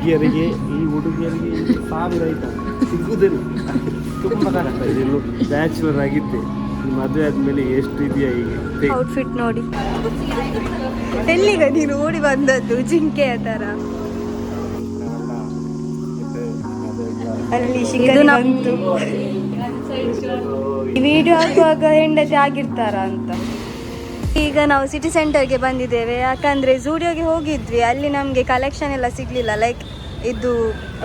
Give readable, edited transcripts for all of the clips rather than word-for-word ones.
ಹುಡುಗಿಯರಿಗೆ ಸಾವಿರ ಆಯ್ತಾ ಸಿಗುವುದಿಲ್ಲ, ತುಂಬ ಕಷ್ಟ ಇದೆ. ಇನ್ನು ಬ್ಯಾಚುಲರ್ ಆಗಿದ್ದೆ, ಮದುವೆ ಆದ್ಮೇಲೆ ಎಷ್ಟು ಇದೆಯಾ ಈಗ ಔಟ್ಫಿಟ್ ನೋಡಿ. ಎಲ್ಲಿಗ ನೀನು ಓಡಿ ಬಂದದ್ದು ಜಿಂಕೆಯ ತರ? ಅಲ್ಲಿ ಬಂತು. ವಿಡಿಯೋ ಹಾಕುವಾಗ ಹೆಂಡತಿ ಆಗಿರ್ತಾರ ಅಂತ. ಈಗ ನಾವು ಸಿಟಿ ಸೆಂಟರ್ಗೆ ಬಂದಿದ್ದೇವೆ, ಯಾಕಂದ್ರೆ ಝೂಡಿಯೋಗೆ ಹೋಗಿದ್ವಿ. ಅಲ್ಲಿ ನಮಗೆ ಕಲೆಕ್ಷನ್ ಎಲ್ಲ ಸಿಗ್ಲಿಲ್ಲ. ಲೈಕ್ ಇದು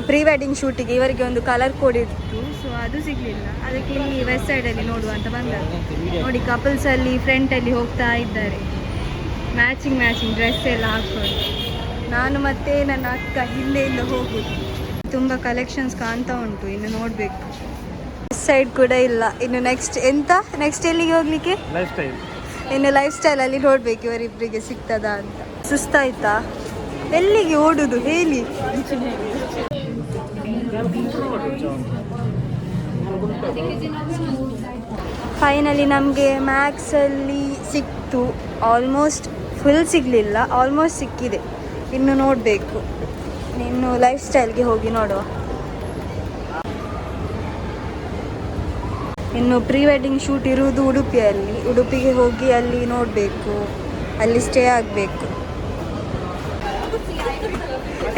ಪ್ರೀ ವೆಡ್ಡಿಂಗ್ ಶೂಟಿಗೆ ಇವರಿಗೆ ಒಂದು ಕಲರ್ ಕೋಡ್ ಇತ್ತು, ಸೊ ಅದು ಸಿಗ್ಲಿಲ್ಲ. ಅದಕ್ಕೆ ಇಲ್ಲಿ ವೆಸ್ಟ್ ಸೈಡಲ್ಲಿ ನೋಡುವ ಅಂತ ಬಂದದ್ದು. ನೋಡಿ, ಕಪಲ್ಸ್ ಅಲ್ಲಿ ಫ್ರಂಟಲ್ಲಿ ಹೋಗ್ತಾ ಇದ್ದಾರೆ, ಮ್ಯಾಚಿಂಗ್ ಡ್ರೆಸ್ ಎಲ್ಲ ಹಾಕ್ಕೊಂಡು. ನಾನು ಮತ್ತೆ ನನ್ನ ಅಕ್ಕ ಹಿಂದೆಯಿಂದ ಹೋಗುದು. ತುಂಬ ಕಲೆಕ್ಷನ್ಸ್ ಕಾಣ್ತಾ ಉಂಟು, ಇನ್ನು ನೋಡಬೇಕು. ಸೈಡ್ ಕೂಡ ಇಲ್ಲ. ಇನ್ನು ನೆಕ್ಸ್ಟ್ ಎಲ್ಲಿಗೆ ಹೋಗ್ಲಿಕ್ಕೆ? ಇನ್ನು ಲೈಫ್ ಸ್ಟೈಲ್ ಅಲ್ಲಿ ನೋಡ್ಬೇಕು ಇವರಿಬ್ಬರಿಗೆ ಸಿಗ್ತದಾ ಅಂತ. ಸುಸ್ತಾಯ್ತಾ? ಎಲ್ಲಿಗೆ ಓಡುದು ಹೇಳಿ? ಫೈನಲಿ ನಮಗೆ ಮ್ಯಾಕ್ಸಲ್ಲಿ ಸಿಕ್ತು. ಆಲ್ಮೋಸ್ಟ್ ಫುಲ್ ಸಿಗಲಿಲ್ಲ, ಆಲ್ಮೋಸ್ಟ್ ಸಿಕ್ಕಿದೆ. ಇನ್ನು ನೋಡಬೇಕು, ಇನ್ನು ಲೈಫ್ ಸ್ಟೈಲ್ಗೆ ಹೋಗಿ ನೋಡುವ. ಇನ್ನು ಪ್ರೀ ವೆಡ್ಡಿಂಗ್ ಶೂಟ್ ಇರುವುದು ಉಡುಪಿಯಲ್ಲಿ. ಉಡುಪಿಗೆ ಹೋಗಿ ಅಲ್ಲಿ ನೋಡಬೇಕು, ಅಲ್ಲಿ ಸ್ಟೇ ಆಗಬೇಕು.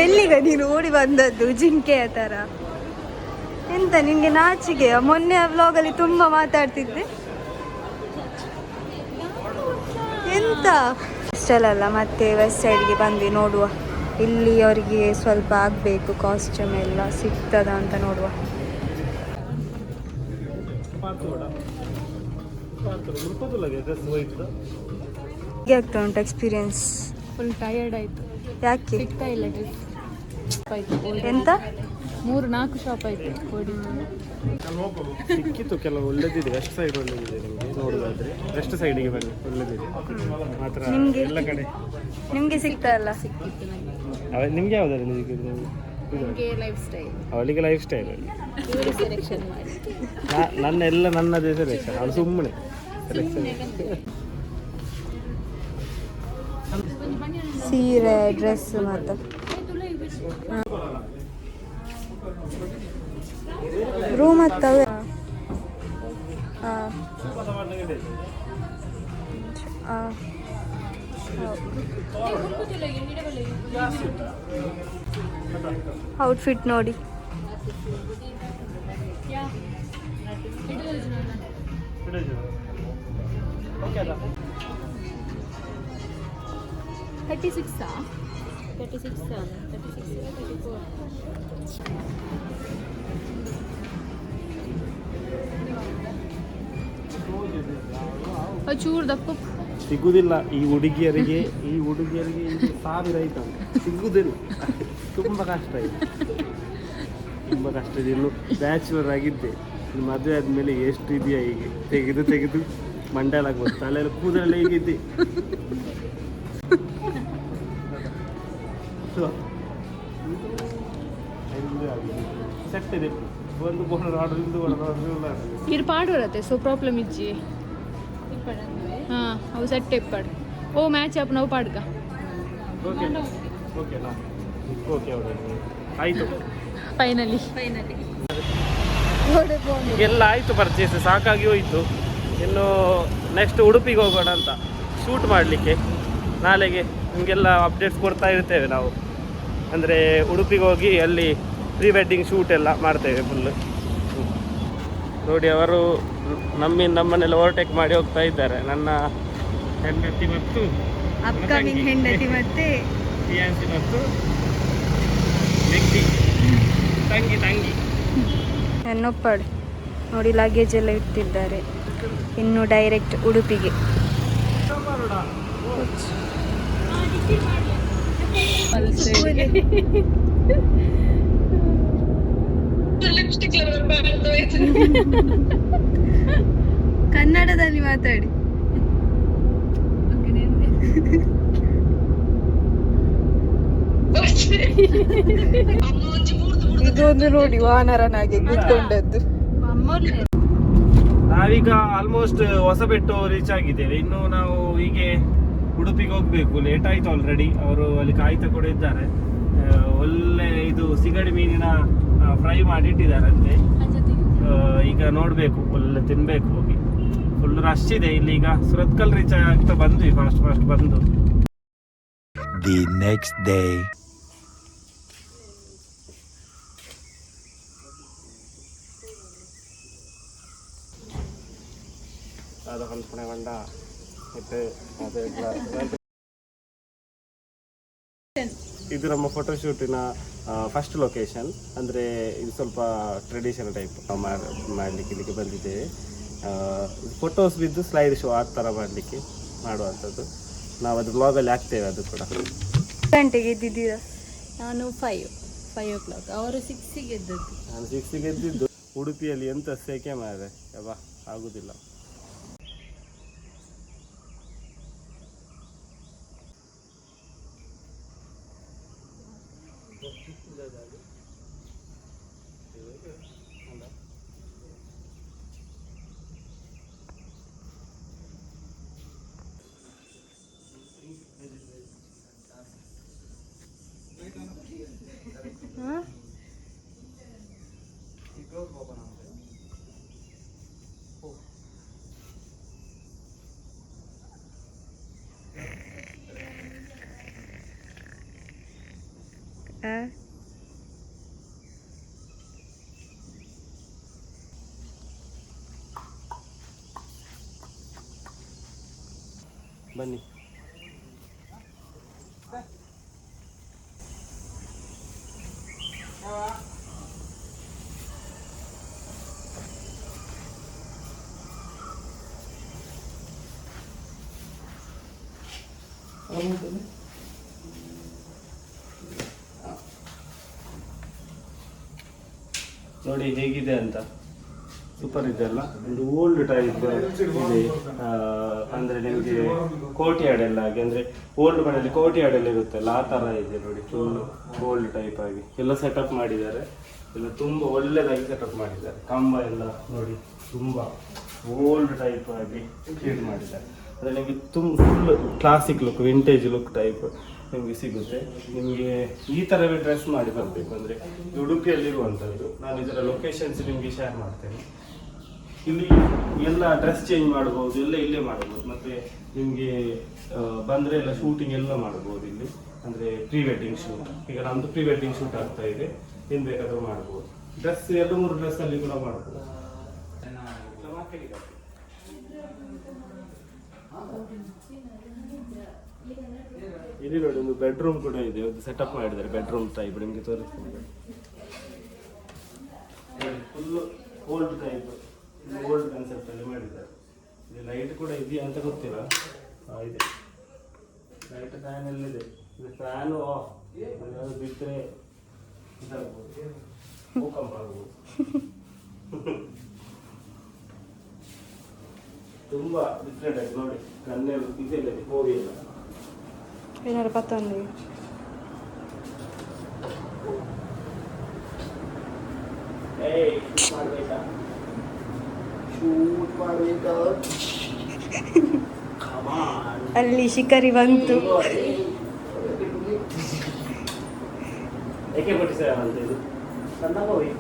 ಎಲ್ಲಿಗ ನೀನು ಓಡಿ ಬಂದದ್ದು ಜಿಂಕೆಯ ಥರ? ಎಂತ ನಿನಗೆ ನಾಚಿಕೆಯ? ಮೊನ್ನೆ ವ್ಲಾಗಲ್ಲಿ ತುಂಬ ಮಾತಾಡ್ತಿದ್ದೆ. ಎಂತ ಅಷ್ಟಲ್ಲ, ಮತ್ತೆ ವೆಸ್ಟ್ ಸೈಡ್ಗೆ ಬಂದ್ವಿ. ನೋಡುವ, ಇಲ್ಲಿ ಅವರಿಗೆ ಸ್ವಲ್ಪ ಆಗಬೇಕು, ಕಾಸ್ಟ್ಯೂಮ್ ಎಲ್ಲ ಸಿಗ್ತದ ಅಂತ ನೋಡುವ. ಹೇಗೆ ಆಗ್ತಾ ಉಂಟು ಎಕ್ಸ್ಪೀರಿಯನ್ಸ್? ಫುಲ್ ಟಯರ್ಡ್ ಆಯಿತು. ಯಾಕೆ? ಸಿಗ್ತಾ ಇಲ್ಲ ಡ್ರೆಸ್. ಎಂತ 3-4 ಶಾಪ್ ಆಯಿತು ಕೋಡಿ. ಸಿಕ್ಕಿತ್ತು ಕೆಲವು ಒಳ್ಳೆದಿದೆ. ವೆಸ್ಟ್ ಸೈಡ್ ಒಳ್ಳೆದಿದೆ ನಿಮಗೆ ನೋಡೋದಾದ್ರೆ. ವೆಸ್ಟ್ ಸೈಡಿಗೆ ಬನ್ನಿ, ಒಳ್ಳೆದಿದೆ ಮಾತ್ರ. ಎಲ್ಲ ಕಡೆ ನಿಮಗೆ ಸಿಗ್ತಾ ಇಲ್ಲ? ಸಿಕ್ಕಿತ್ತು ನಿಮ್ಗೆ ಯಾವ್ದಾದ್ರು ನನಗೆ ಲೈಫ್ ಸ್ಟೈಲ್. ಅವಳಿಗೆ ಲೈಫ್ ಸ್ಟೈಲ್ ಸೆಲೆಕ್ಷನ್ ಮಾಡಿ ನನ್ನದೇ ಸೆಲೆಕ್ಷನ್. ಅವಳು ಸುಮ್ಮನೆ ಸೆಲೆಕ್ಷನ್. ಸೀರೆ, ಡ್ರೆಸ್ ಮತ್ತು ರೂಮ್ ಹತ್ತವೆ. ಔಟ್ಫಿಟ್ ನೋಡಿ. ಚೂರು ದಪ್ಪ ಸಿಗುದಿಲ್ಲ ಈ ಹುಡುಗಿಯರಿಗೆ ಸಾವಿರ ಆಯ್ತಾ ಸಿಗುದಿಲ್ಲ. ತುಂಬ ಕಷ್ಟ ಇದೆ, ತುಂಬ ಕಷ್ಟ ಇದೆ. ಇನ್ನು ಬ್ಯಾಚುಲರ್ ಆಗಿದ್ದೆ, ಮದುವೆ ಆದ್ಮೇಲೆ ಎಷ್ಟು ಇದೆಯಾ ಹೀಗೆ ತೆಗೆದು ಮಂಡಲ ಆಗ್ಬೋದು, ತಲೆಯಲ್ಲಿ ಕೂದಲೆಲ್ಲ ಹೀಗಿದ್ದೆ. ಸೆಟ್ ಇದೆ, ಒಂದು ಬೋರ್ಡರ್ ಆರ್ಡರ್ ಇರು ಪಾಡೋರತ್ತೆ. ಸೊ ಪ್ರಾಬ್ಲಮ್ ಇಜ್ಜಿ ಹಾಂ ಅವು ಸೆಟ್ ಇಪ್ಪಡು ಓ ಮ್ಯಾಚ್ ಅಪ್ ನಾವು ಪಾಡ್ಕ. ಆಯಿತು, ಫೈನಲಿ ಎಲ್ಲ ಆಯಿತು, ಪರ್ಚೇಸ್ ಸಾಕಾಗಿ ಹೋಯಿತು. ಇನ್ನು ನೆಕ್ಸ್ಟ್ ಉಡುಪಿಗೆ ಹೋಗೋಣ ಅಂತ ಶೂಟ್ ಮಾಡಲಿಕ್ಕೆ. ನಾಳೆಗೆ ನಿಮಗೆಲ್ಲ ಅಪ್ಡೇಟ್ಸ್ ಕೊಡ್ತಾ ಇರ್ತೇವೆ ನಾವು. ಅಂದರೆ ಉಡುಪಿಗೆ ಹೋಗಿ ಅಲ್ಲಿ ಪ್ರೀ ವೆಡ್ಡಿಂಗ್ ಶೂಟ್ ಎಲ್ಲ ಮಾಡ್ತೇವೆ ಫುಲ್ಲು. ನೋಡಿ, ಅವರು ನಮ್ಮನ್ನೆಲ್ಲ ಓವರ್ಟೇಕ್ ಮಾಡಿ ಹೋಗ್ತಾ ಇದ್ದಾರೆ. ನನ್ನ ಹೆಂಡತಿ ಮತ್ತು ಅಪ್ಕಮಿಂಗ್ ಹೆಂಡತಿ ಮತ್ತೆ ಫಿಯಾನ್ಸಿ ಮತ್ತು ವ್ಯಕ್ತಿ ತಂಗಿ ನನ್ನೊಪ್ಪಡು ನೋಡಿ, ಲಗೇಜ್ ಎಲ್ಲ ಇಟ್ಟಿದ್ದಾರೆ. ಇನ್ನು ಡೈರೆಕ್ಟ್ ಉಡುಪಿಗೆ. ಕನ್ನಡದಲ್ಲಿ ಮಾತಾಡಿ. ಇದೊಂದು ನೋಡಿ, ವಾನರನಾಗೆ ಕೂತ್ಕೊಂಡದ್ದು. ನಾವೀಗ ಆಲ್ಮೋಸ್ಟ್ ಹೊಸಬೆಟ್ಟು ರೀಚ್ ಆಗಿದ್ದೇವೆ. ಇನ್ನು ನಾವು ಹೀಗೆ ಉಡುಪಿಗೆ ಹೋಗ್ಬೇಕು. ಲೇಟ್ ಆಯ್ತು ಆಲ್ರೆಡಿ. ಅವರು ಅಲ್ಲಿ ಕಾಯ್ತಾ ಕೂಡ ಇದ್ದಾರೆ. ಒಳ್ಳೆ ಇದು ಸಿಗಡಿ ಮೀನಿನ ಫ್ರೈ ಮಾಡಿ ಇಟ್ಟಿದ್ದಾರಂತೆ. ಈಗ ನೋಡಬೇಕು, ಒಳ್ಳೆ ತಿನ್ಬೇಕು ಹೋಗಿ. ಫುಲ್ ರಶ್ ಇದೆ ಇಲ್ಲಿ. ಈಗ ಸುರತ್ಕಲ್ ರೀಚ್ ಆಗ್ತಾ ಬಂದ್ವಿ, ಫಾಸ್ಟ್ ಬಂದು. The next day. ಅದು ಹೊಂದ್ಕೊಂಡೆ ಬಂಡ ಮತ್ತೆ ಇದು ನಮ್ಮ ಫೋಟೋಶೂಟಿನ ಫಸ್ಟ್ ಲೊಕೇಶನ್. ಅಂದರೆ ಇದು ಸ್ವಲ್ಪ ಟ್ರೆಡಿಷನಲ್ ಟೈಪ್ ಮಾಡಲಿಕ್ಕೆ ಇಲ್ಲಿಗೆ ಬಂದಿದ್ದೇವೆ. ಫೋಟೋಸ್ ಬಿದ್ದು ಸ್ಲೈಡ್ ಶೋ ಆ ಥರ ಮಾಡಲಿಕ್ಕೆ ಮಾಡುವಂಥದ್ದು. ನಾವು ಅದು ಬ್ಲಾಗಲ್ಲಿ ಹಾಕ್ತೇವೆ. ಅದು ಕೂಡ ಗಂಟೆಗೆ ಎದ್ದಿದ್ದೀರಾ? ನಾನು 5 o'clock, ಅವರು 6ಗೆ ಎದ್ದದ್ದು. ನಾನು 6ಗೆ ಎದ್ದಿದ್ದು. ಉಡುಪಿಯಲ್ಲಿ ಎಂತ ಸೆಕೆ ಮಾರೆ, ಅಬ್ಬಾ ಆಗುದಿಲ್ಲ. ಬನ್ನಿ. ನೋಡಿ ಹೇಗಿದೆ ಅಂತ. ಸೂಪರ್ ಇದೆ ಅಲ್ಲ. ಒಂದು ಓಲ್ಡ್ ಟೈಪ್ ಇದೆ. ಅಂದರೆ ನಿಮಗೆ ಕೋರ್ಟ್ಯಾರ್ಡ್ ಎಲ್ಲ ಆಗಿ, ಅಂದರೆ ಓಲ್ಡ್ ಮನೆಯಲ್ಲಿ ಕೋರ್ಟ್ಯಾರ್ಡ್ ಎಲ್ಲ ಇರುತ್ತಲ್ಲ ಆ ಥರ ಇದೆ ನೋಡಿ. ಫುಲ್ ಓಲ್ಡ್ ಟೈಪ್ ಆಗಿ ಎಲ್ಲ ಸೆಟಪ್ ಮಾಡಿದ್ದಾರೆ. ಎಲ್ಲ ತುಂಬ ಒಳ್ಳೆಯದಾಗಿ ಸೆಟಪ್ ಮಾಡಿದ್ದಾರೆ. ಕಂಬ ಎಲ್ಲ ನೋಡಿ ತುಂಬ ಓಲ್ಡ್ ಟೈಪ್ ಆಗಿ ಕ್ರಿಯೇಟ್ ಮಾಡಿದ್ದಾರೆ. ಅಂದರೆ ನಿಮಗೆ full classic look, vintage look type ನಿಮಗೆ ಸಿಗುತ್ತೆ. ನಿಮಗೆ ಈ ಥರವೇ ಡ್ರೆಸ್ ಮಾಡಿ ಬರಬೇಕು ಅಂದರೆ ಉಡುಪಿಯಲ್ಲಿರುವಂಥದ್ದು. ನಾನು ಇದರ ಲೊಕೇಶನ್ಸ್ ನಿಮಗೆ ಶೇರ್ ಮಾಡ್ತೇನೆ. ಇಲ್ಲಿ ಎಲ್ಲ ಡ್ರೆಸ್ ಚೇಂಜ್ ಮಾಡ್ಬೋದು, ಎಲ್ಲ ಇಲ್ಲೇ ಮಾಡ್ಬೋದು. ಮತ್ತು ನಿಮಗೆ ಬಂದರೆ ಎಲ್ಲ ಶೂಟಿಂಗ್ ಎಲ್ಲ ಮಾಡ್ಬೋದು ಇಲ್ಲಿ. ಅಂದರೆ ಪ್ರೀ ವೆಡ್ಡಿಂಗ್ ಶೂಟ್, ಈಗ ನಮ್ಮದು ಪ್ರೀ ವೆಡ್ಡಿಂಗ್ ಶೂಟ್ ಆಗ್ತಾ ಇದೆ. ಏನು ಬೇಕಾದರೂ ಮಾಡ್ಬೋದು. ಡ್ರೆಸ್ 2-3 ಡ್ರೆಸ್ಸಲ್ಲಿ ಕೂಡ ಮಾಡ್ಬೋದು. ಇಲ್ಲಿ ನೋಡಿ ಒಂದು ಬೆಡ್ರೂಮ್ ಕೂಡ ಇದೆ. ಒಂದು ಸೆಟಪ್ ಮಾಡಿದ್ದಾರೆ ಬೆಡ್ರೂಮ್ ಟೈಪ್. ನಿಮಗೆ ತೋರಿಸ್ತೀನಿ. Full old type, old concept ಅಲ್ಲಿ ಮಾಡಿದ್ದಾರೆ. ಇಲ್ಲಿ ಲೈಟ್ ಕೂಡ ಇದೆಯಾ ಅಂತ ಗೊತ್ತಿಲ್ಲ. ಇದೆ ಲೈಟ್, ಫ್ಯಾನ್ ಎಲ್ಲ ಇದೆ. ಇದು ಫ್ಯಾನು ಆಫ್, ಬಿಟ್ಟರೆ ಇದಾಗ್ಬೋದು, ಭೂಕಂಪ ಆಗ್ಬೋದು. ತುಂಬ ಡಿಫ್ರೆಂಟ್ ಆಗಿ ನೋಡಿ. ಕಣ್ಣೆಲ್ಲ ಇದೆಲ್ಲ ಹೋಗಿ ಇಲ್ಲ ಏನಾರು ಪತ್ತೊಂದು ಮಾಡಬೇಕಾ, ಶೂಟ್ ಮಾಡಬೇಕಾ. ಅಲ್ಲಿ ಶಿಕಾರಿ ಬಂತು. AK-47 ಅಂತ ಇದು ಸಣ್ಣ ಹೋಗಿ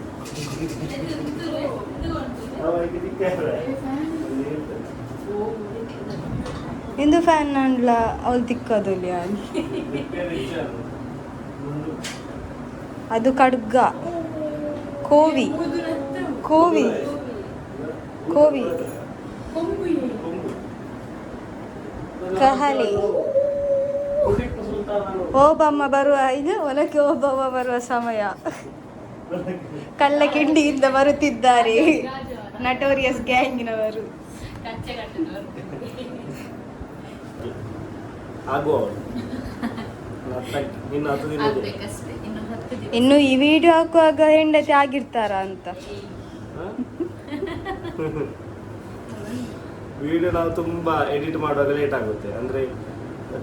ಇಂದು ಫ್ಯಾನ್ ಅಂಡ್ಲ ಅವ್ಳು ತಿಕ್ಕದಲ್ಲಿ ಅದು ಖಡ್ಗ, ಕೋವಿ ಕೋವಿ ಕೋವಿ ಕಹಲಿ. ಓಬಮ್ಮ ಬರುವ ಇದು ಒಳಗೆ ಓಬಮ್ಮ ಬರುವ ಸಮಯ. ಕಳ್ಳ ಕಿಂಡಿಯಿಂದ ಬರುತ್ತಿದ್ದಾರೆ ನಟೋರಿಯಸ್ ಗ್ಯಾಂಗಿನವರು. ಇನ್ನು ಈ ವಿಡಿಯೋ ಹಾಕುವಾಗ ಹೆಂಡತಿ ಆಗಿರ್ತಾರ ಅಂತ. ವಿಡಿಯೋ ನಾವು ತುಂಬಾ ಎಡಿಟ್ ಮಾಡುವಾಗ ಲೇಟ್ ಆಗುತ್ತೆ. ಅಂದರೆ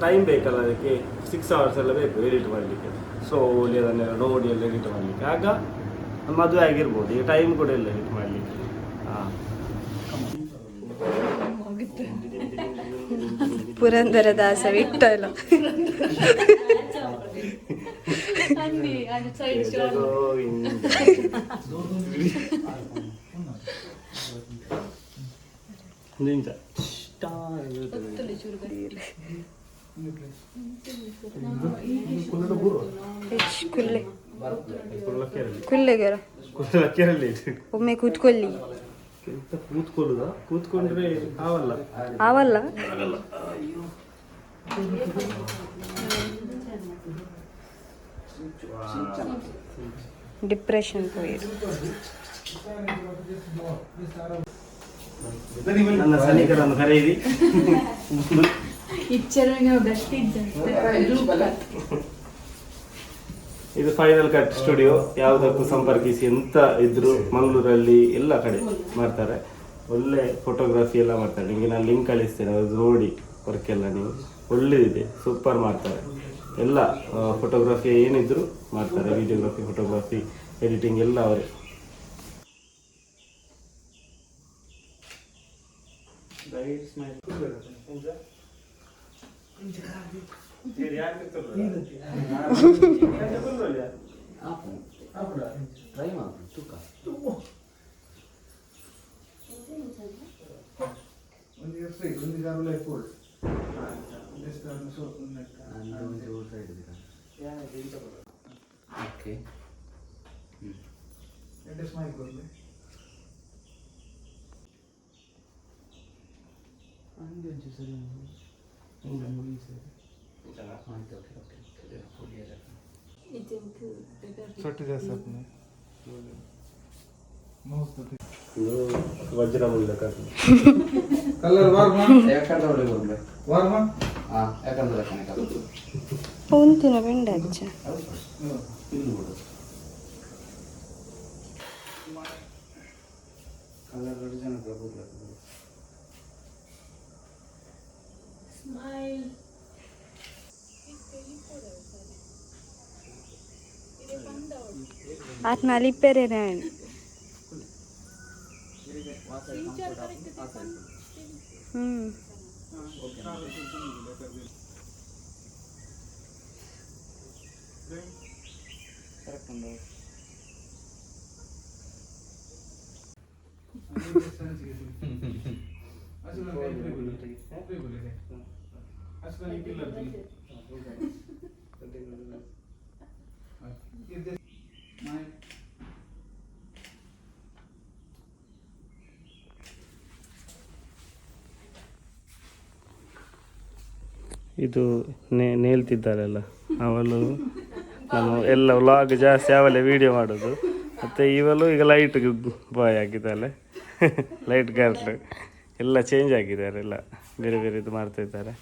ಟೈಮ್ ಬೇಕಲ್ಲ ಅದಕ್ಕೆ. 6 hours ಎಲ್ಲ ಬೇಕು ಎಡಿಟ್ ಮಾಡಲಿಕ್ಕೆ. ಸ್ಲೋಲಿ ಅದನ್ನೆಲ್ಲ ನೋಡಿ ಎಲ್ಲ ಎಡಿಟ್ ಮಾಡಲಿಕ್ಕೆ. ಆಗ ಮದುವೆ ಆಗಿರ್ಬೋದು. ಈಗ ಟೈಮ್ ಕೂಡ ಇಲ್ಲ ಎಡಿಟ್ ಮಾಡಲಿಕ್ಕೆ. Purandaradasa Vittala Andy, I'm sorry, John. ನಿಂಜ ಗೊತ್ತಲ್ಲ ಚೂರು ಗಟ್ಟಿ. ಕುಲ್ಲೆ ಕುಲ್ಲೆಗೆರ ಒಮ್ಮೆ ಕೂತ್ಕೊಳ್ಳಿ. ಕೂತ್ಕೊಳ್ಳುದ? ಕೂತ್ಕೊಂಡ್ರೆ ಆವಲ್ಲ. ಆವಲ್ಲ ಡಿಪ್ರೆಷನ್ ಹೋಯಿರು. ನನ್ನ ಸೈನಿಕರನ್ನು ಕರೆಯಿರಿ. ಇದು ಫೈನಲ್ ಕಟ್ ಸ್ಟುಡಿಯೋ. ಯಾವುದಕ್ಕೂ ಸಂಪರ್ಕಿಸಿ ಎಂತ ಇದ್ರು ಮಂಗಳೂರಲ್ಲಿ ಎಲ್ಲ ಕಡೆ ಮಾಡ್ತಾರೆ. ಒಳ್ಳೆ ಫೋಟೋಗ್ರಫಿ ಎಲ್ಲ ಮಾಡ್ತಾರೆ. ನಿಮಗೆ ನಾನು ಲಿಂಕ್ ಕಳಿಸ್ತೇನೆ, ಅದು ನೋಡಿ ವರ್ಕ್ ಎಲ್ಲ ನೀವು ಒಳ್ಳೆದಿದೆ, ಸೂಪರ್ ಮಾಡ್ತಾರೆ. ಎಲ್ಲ ಫೋಟೋಗ್ರಫಿ ಏನಿದ್ರು ಮಾಡ್ತಾರೆ, ವಿಡಿಯೋಗ್ರಫಿ, ಫೋಟೋಗ್ರಫಿ, ಎಡಿಟಿಂಗ್ ಎಲ್ಲ ಅವರೇ. ವಜ್ರ ಮುಳ್ಳ ಕಲರ್ ಉಂತಿನ ಬೆಂಡ ಅಜ್ಜ ಆತ್ನ ಅಲಿಪ್ಪೆರೆ ನಾನು ಇದು ನೇಲ್ತಿದ್ದಾರಲ್ಲ ಅವಳು ನಾನು ಎಲ್ಲ ವ್ಲಾಗ್ ಜಾಸ್ತಿ ಅವಲೇ ವಿಡಿಯೋ ಮಾಡೋದು. ಮತ್ತು ಇವಳು ಈಗ ಲೈಟ್ ಬಾಯ್ ಆಗಿದ್ದಾಳೆ, ಲೈಟ್ ಗರ್ಲ್ ಎಲ್ಲ ಚೇಂಜ್ ಆಗಿದ್ದಾರೆ, ಎಲ್ಲ ಬೇರೆ ಬೇರೆ ಇದು ಮಾಡ್ತಾ ಇದ್ದಾರೆ.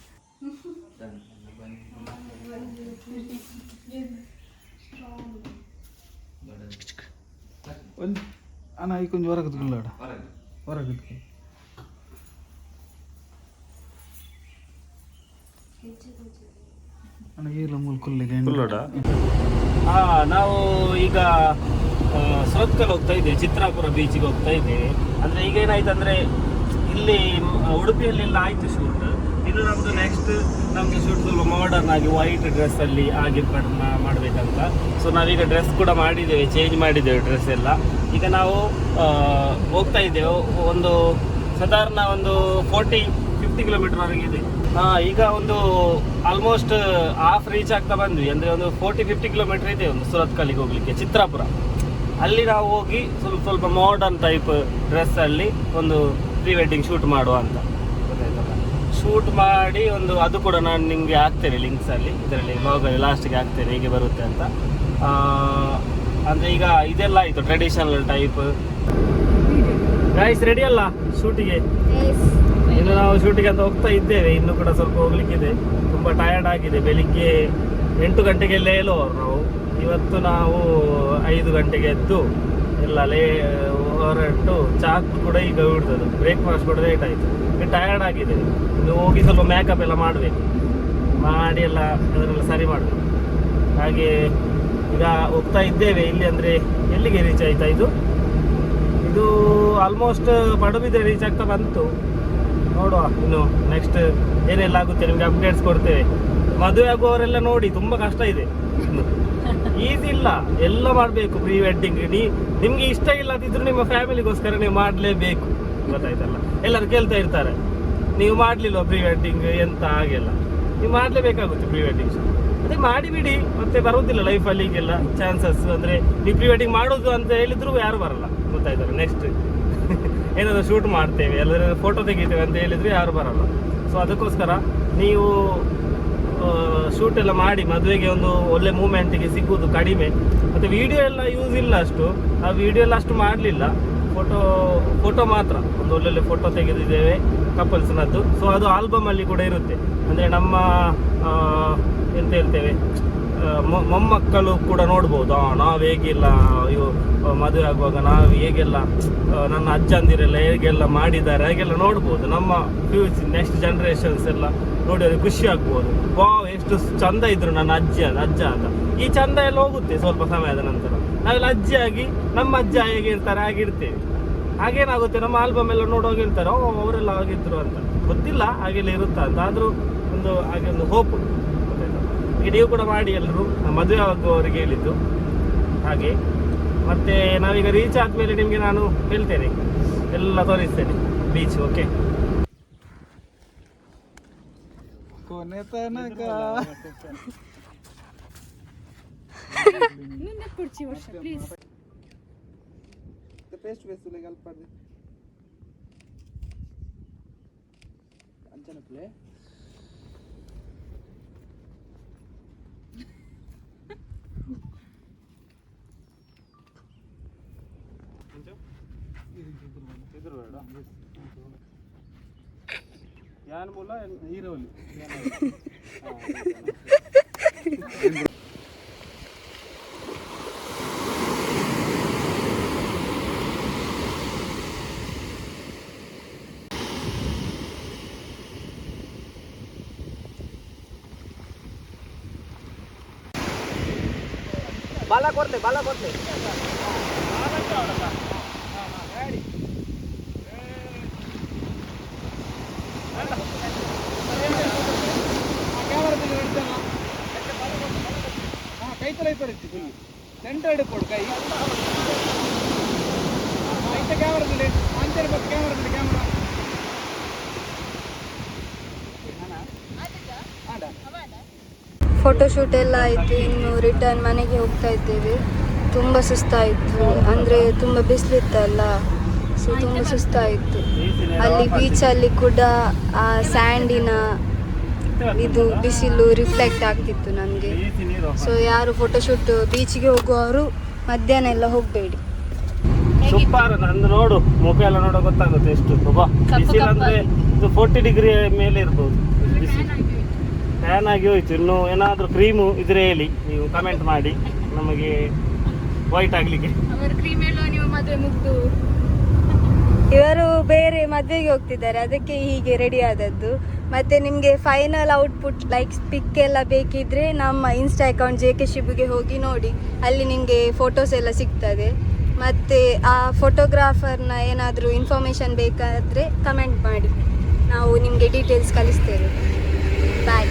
ಅಣ್ಣ ಈ ಕೊಂಚ ಹೊರಗದ್ಕೊಳ್ಳ ಹೊರಗದ್ಕೊ ನಾವು ಈಗ ಸುರತ್ಕಲ್ ಹೋಗ್ತಾ ಇದ್ದೇವೆ, ಚಿತ್ರಾಪುರ ಬೀಚಿಗೆ ಹೋಗ್ತಾ ಇದ್ದೇವೆ. ಅಂದರೆ ಈಗ ಏನಾಯ್ತು ಅಂದರೆ ಇಲ್ಲಿ ಉಡುಪಿಯಲ್ಲೆಲ್ಲ ಆಯಿತು ಶೂಟ್. ಇನ್ನು ನಮ್ಮದು ನೆಕ್ಸ್ಟ್ ನಮ್ಮದು ಶೂಟ್ ಸ್ವಲ್ಪ ಮಾಡರ್ನ್ ಆಗಿ ವೈಟ್ ಡ್ರೆಸ್ಸಲ್ಲಿ ಆಗಿ ಮಾಡಬೇಕಂತ. ಸೊ ನಾವೀಗ ಡ್ರೆಸ್ ಕೂಡ ಮಾಡಿದ್ದೇವೆ, ಚೇಂಜ್ ಮಾಡಿದ್ದೇವೆ ಡ್ರೆಸ್ ಎಲ್ಲ. ಈಗ ನಾವು ಹೋಗ್ತಾ ಇದ್ದೇವೆ, ಒಂದು ಸಾಧಾರಣ ಒಂದು 40-50 ಕಿಲೋಮೀಟರ್ವರೆಗೆ ಇದೆ. ಈಗ ಒಂದು ಆಲ್ಮೋಸ್ಟ್ ಹಾಫ್ ರೀಚ್ ಆಗ್ತಾ ಬಂದ್ವಿ. ಅಂದರೆ ಒಂದು 40-50 ಕಿಲೋಮೀಟರ್ ಇದೆ ಒಂದು ಸುರತ್ಕಲ್ಲಿಗೆ ಹೋಗ್ಲಿಕ್ಕೆ, ಚಿತ್ರಾಪುರ. ಅಲ್ಲಿ ನಾವು ಹೋಗಿ ಸ್ವಲ್ಪ ಮಾಡರ್ನ್ ಟೈಪ್ ಡ್ರೆಸ್ಸಲ್ಲಿ ಒಂದು ಪ್ರೀ ವೆಡ್ಡಿಂಗ್ ಶೂಟ್ ಮಾಡುವ ಅಂತ. ಶೂಟ್ ಮಾಡಿ ಒಂದು ಅದು ಕೂಡ ನಾನು ನಿಮಗೆ ಹಾಕ್ತೇನೆ ಲಿಂಕ್ಸಲ್ಲಿ, ಇದರಲ್ಲಿ ಬ್ಲಾಗಲ್ಲಿ ಲಾಸ್ಟಿಗೆ ಹಾಕ್ತೇನೆ ಹೇಗೆ ಬರುತ್ತೆ ಅಂತ. ಅಂದರೆ ಈಗ ಇದೆಲ್ಲ ಆಯಿತು ಟ್ರೆಡಿಷನಲ್ ಟೈಪ್. ಗೈಸ್ ರೆಡಿ ಅಲ್ಲ ಶೂಟಿಗೆ? ಇನ್ನು ನಾವು ಶೂಟಿಗೆ ಅಂತ ಹೋಗ್ತಾ ಇದ್ದೇವೆ. ಇನ್ನು ಕೂಡ ಸ್ವಲ್ಪ ಹೋಗ್ಲಿಕ್ಕಿದೆ, ತುಂಬ ಟಯರ್ಡ್ ಆಗಿದೆ. ಬೆಳಿಗ್ಗೆ 8 ಗಂಟೆಗೆಲ್ಲ ಹೇಳುವವರು ನಾವು. ಇವತ್ತು ನಾವು 5 ಗಂಟೆಗೆ ಎದ್ದು ಎಲ್ಲ ಹೊರಟು ಚಾ ಕೂಡ ಈಗ ಬಿಡ್ತದೆ, ಬ್ರೇಕ್ಫಾಸ್ಟ್ ಕೂಡ ಲೇಟ್ ಆಯಿತು. ಟಯರ್ಡ್ ಆಗಿದೆ. ಇನ್ನು ಹೋಗಿ ಸ್ವಲ್ಪ ಮೇಕಪ್ ಎಲ್ಲ ಮಾಡಬೇಕು, ಮಾಡಿ ಎಲ್ಲ ಅದನ್ನೆಲ್ಲ ಸರಿ ಮಾಡಬೇಕು. ಹಾಗೆ ಈಗ ಹೋಗ್ತಾ ಇದ್ದೇವೆ. ಇಲ್ಲಿ ಅಂದರೆ ಎಲ್ಲಿಗೆ ರೀಚ್ ಆಯ್ತಾ? ಇದು ಆಲ್ಮೋಸ್ಟ್ ಪಡುಬಿದ್ರೆ ರೀಚ್ ಆಗ್ತಾ ಬಂತು. ನೋಡುವ ಇನ್ನು ನೆಕ್ಸ್ಟ್ ಏನೆಲ್ಲ ಆಗುತ್ತೆ ನಿಮಗೆ ಅಪ್ಡೇಟ್ಸ್ ಕೊಡ್ತೇವೆ. ಮದುವೆ ಆಗುವವರೆಲ್ಲ ನೋಡಿ ತುಂಬ ಕಷ್ಟ ಇದೆ ಈಸಿ ಇಲ್ಲ, ಎಲ್ಲ ಮಾಡಬೇಕು ಪ್ರೀ ವೆಡ್ಡಿಂಗ್. ನಿಮ್ಗೆ ಇಷ್ಟ ಇಲ್ಲದಿದ್ರು ನಿಮ್ಮ ಫ್ಯಾಮಿಲಿಗೋಸ್ಕರ ನೀವು ಮಾಡಲೇಬೇಕು, ಗೊತ್ತಾಯ್ತಲ್ಲ. ಎಲ್ಲರೂ ಕೇಳ್ತಾ ಇರ್ತಾರೆ, ನೀವು ಮಾಡಲಿಲ್ಲ ಪ್ರೀ ವೆಡ್ಡಿಂಗ್ ಎಂತ ಹಾಗೆಲ್ಲ. ನೀವು ಮಾಡಲೇಬೇಕಾಗುತ್ತೆ ಪ್ರೀ ವೆಡ್ಡಿಂಗ್. ಅದೇ ಮಾಡಿಬಿಡಿ, ಮತ್ತೆ ಬರೋದಿಲ್ಲ ಲೈಫಲ್ಲಿ ಈಗೆಲ್ಲ ಚಾನ್ಸಸ್. ಅಂದರೆ ನೀವು ಪ್ರೀ ವೆಡ್ಡಿಂಗ್ ಮಾಡೋದು ಅಂತ ಹೇಳಿದ್ರು ಯಾರು ಬರಲ್ಲ, ಗೊತ್ತಾಯ್ತಲ್ಲ. ನೆಕ್ಸ್ಟ್ ಏನಾದರೂ ಶೂಟ್ ಮಾಡ್ತೇವೆ, ಎಲ್ಲರೂ ಫೋಟೋ ತೆಗಿತೇವೆ ಅಂತ ಹೇಳಿದ್ರು ಯಾರು ಬರಲ್ಲ. ಸೊ ಅದಕ್ಕೋಸ್ಕರ ನೀವು ಶೂಟ್ ಎಲ್ಲ ಮಾಡಿ ಮದುವೆಗೆ ಒಂದು ಒಳ್ಳೆ ಮೂಮೆಂಟಿಗೆ ಸಿಗುವುದು ಕಡಿಮೆ. ಮತ್ತು ವಿಡಿಯೋ ಎಲ್ಲ ಯೂಸ್ ಇಲ್ಲ ಅಷ್ಟು, ಆ ವಿಡಿಯೋ ಎಲ್ಲ ಅಷ್ಟು ಮಾಡಲಿಲ್ಲ. ಫೋಟೋ ಮಾತ್ರ ಒಂದು ಒಳ್ಳೊಳ್ಳೆ ಫೋಟೋ ತೆಗೆದಿದ್ದೇವೆ ಕಪಲ್ಸ್ನದ್ದು. ಸೊ ಅದು ಆಲ್ಬಮಲ್ಲಿ ಕೂಡ ಇರುತ್ತೆ. ಅಂದರೆ ನಮ್ಮ ಎಂತ ಹೇಳ್ತೇವೆ, ಮೊಮ್ಮಕ್ಕಳು ಕೂಡ ನೋಡ್ಬೋದು, ನಾವು ಹೇಗೆಲ್ಲ ಅಯ್ಯೋ ಮದುವೆ ಆಗುವಾಗ ನಾವು ಹೇಗೆಲ್ಲ ನನ್ನ ಅಜ್ಜಂದಿರೆಲ್ಲ ಹೇಗೆಲ್ಲ ಮಾಡಿದ್ದಾರೆ ಹಾಗೆಲ್ಲ ನೋಡ್ಬೋದು. ನಮ್ಮ ಫ್ಯೂಚರ್ ನೆಕ್ಸ್ಟ್ ಜನ್ರೇಷನ್ಸ್ ಎಲ್ಲ ನೋಡಿ ಅವ್ರಿಗೆ ಖುಷಿ ಆಗ್ಬೋದು. ವಾವ್ ಎಷ್ಟು ಚಂದ ಇದ್ರು ನನ್ನ ಅಜ್ಜ ಅಂತ. ಈ ಚಂದ ಎಲ್ಲ ಹೋಗುತ್ತೆ ಸ್ವಲ್ಪ ಸಮಯದ ನಂತರ. ನಾವೆಲ್ಲ ಅಜ್ಜಿಯಾಗಿ ನಮ್ಮ ಅಜ್ಜ ಹೇಗೆ ಇರ್ತಾರೆ ಹಾಗಿರ್ತೇವೆ. ಹಾಗೇನಾಗುತ್ತೆ, ನಮ್ಮ ಆಲ್ಬಮ್ ಎಲ್ಲ ನೋಡುವಾಗ ಹೇಳ್ತಾರೆ ಓ ಅವರೆಲ್ಲ ಆಗಿದ್ರು ಅಂತ. ಗೊತ್ತಿಲ್ಲ ಹಾಗೆಲ್ಲ ಇರುತ್ತಾ ಅಂತ, ಆದರೂ ಹಾಗೆ ಒಂದು ಹೋಪ್. ಈಗ ನೀವು ಕೂಡ ಮಾಡಿ, ಎಲ್ಲರೂ ಮದುವೆ ಆಗುವವರಿಗೆ ಹೇಳಿದ್ದು ಹಾಗೆ. ಮತ್ತು ನಾವೀಗ ರೀಚ್ ಆದಮೇಲೆ ನಿಮಗೆ ನಾನು ಹೇಳ್ತೇನೆ, ಎಲ್ಲ ತೋರಿಸ್ತೇನೆ ಬೀಚ್. ಓಕೆ, ಕೊನೆ ತನಕ ಪ್ಲೀಸ್. ಪೇಸ್ಟ್ ಬೇಸುಲೆ ಕಲ್ಪದೆ ಅಂಚನ ಪ್ಲೇ ಇದ್ರ ಬೇಡ ಯಾನ್ ಮೂಲ ಈರೋಲಿ ಬಾಲ ಕೊಡ್ತೆ ಕೈ ತಲೆ ತೋರಿಸಿ ಫುಲ್ ಸೆಂಟರ್ಡ್ ಕೊಡು ಕೈ ಕ್ಯಾಮರಾದಲ್ಲಿ ಆಂಚರ್ ಮತ್ತು ಕ್ಯಾಮರಾದಲ್ಲಿ ಕ್ಯಾಮರಾ ಫೋಟೋಶೂಟ್ ಎಲ್ಲ ಆಯಿತು. ಇನ್ನು ರಿಟರ್ನ್ ಮನೆಗೆ ಹೋಗ್ತಾ ಇದ್ದೇವೆ. ತುಂಬ ಸುಸ್ತಾಯಿತು, ಅಂದರೆ ತುಂಬ ಬಿಸಿಲಿತ್ತಲ್ಲ, ಸೊ ತುಂಬ ಸುಸ್ತಾಯಿತು. ಅಲ್ಲಿ ಬೀಚಲ್ಲಿ ಕೂಡ ಆ ಸ್ಯಾಂಡಿನ ಇದು ಬಿಸಿಲು ರಿಫ್ಲೆಕ್ಟ್ ಆಗ್ತಿತ್ತು ನಮಗೆ. ಸೊ ಯಾರು ಫೋಟೋಶೂಟ್ ಬೀಚಿಗೆ ಹೋಗುವವರು ಮಧ್ಯಾಹ್ನ ಎಲ್ಲ ಹೋಗಬೇಡಿ. ಸೂಪರ್. ನಂದು ನೋಡು, ಮುಖ ಎಲ್ಲ ನೋಡೋ ಗೊತ್ತಾಗುತ್ತೆ ಎಷ್ಟು ಬಿಸಿಲು. ಅಂದರೆ ಇದು 40 ಡಿಗ್ರಿ ಮೇಲೆ ಇರ್ಬೋದು. ಟ್ಯಾನ್ ಆಗಿ ಹೋಯ್ತು. ಇನ್ನು ಏನಾದರೂ ಕ್ರೀಮು ಇದ್ರೆ ಹೇಳಿ, ನೀವು ಕಮೆಂಟ್ ಮಾಡಿ ನಮಗೆ ವೈಟ್ ಆಗಲಿಕ್ಕೆ. ಇವರು ಬೇರೆ ಮದುವೆಗೆ ಹೋಗ್ತಿದ್ದಾರೆ, ಅದಕ್ಕೆ ಹೀಗೆ ರೆಡಿ ಆದದ್ದು. ಮತ್ತು ನಿಮಗೆ ಫೈನಲ್ ಔಟ್ಪುಟ್ ಲೈಕ್ ಪಿಕ್ ಎಲ್ಲ ಬೇಕಿದ್ರೆ ನಮ್ಮ ಇನ್ಸ್ಟಾ ಅಕೌಂಟ್ JK ಶಿಬುಗೆ ಹೋಗಿ ನೋಡಿ, ಅಲ್ಲಿ ನಿಮಗೆ ಫೋಟೋಸ್ ಎಲ್ಲ ಸಿಗ್ತದೆ. ಮತ್ತು ಆ ಫೋಟೋಗ್ರಾಫರ್ನ ಏನಾದರೂ ಇನ್ಫಾರ್ಮೇಷನ್ ಬೇಕಾದರೆ ಕಮೆಂಟ್ ಮಾಡಿ, ನಾವು ನಿಮಗೆ ಡೀಟೇಲ್ಸ್ ಕಳಿಸ್ತೇವೆ. ಬಾಯ್.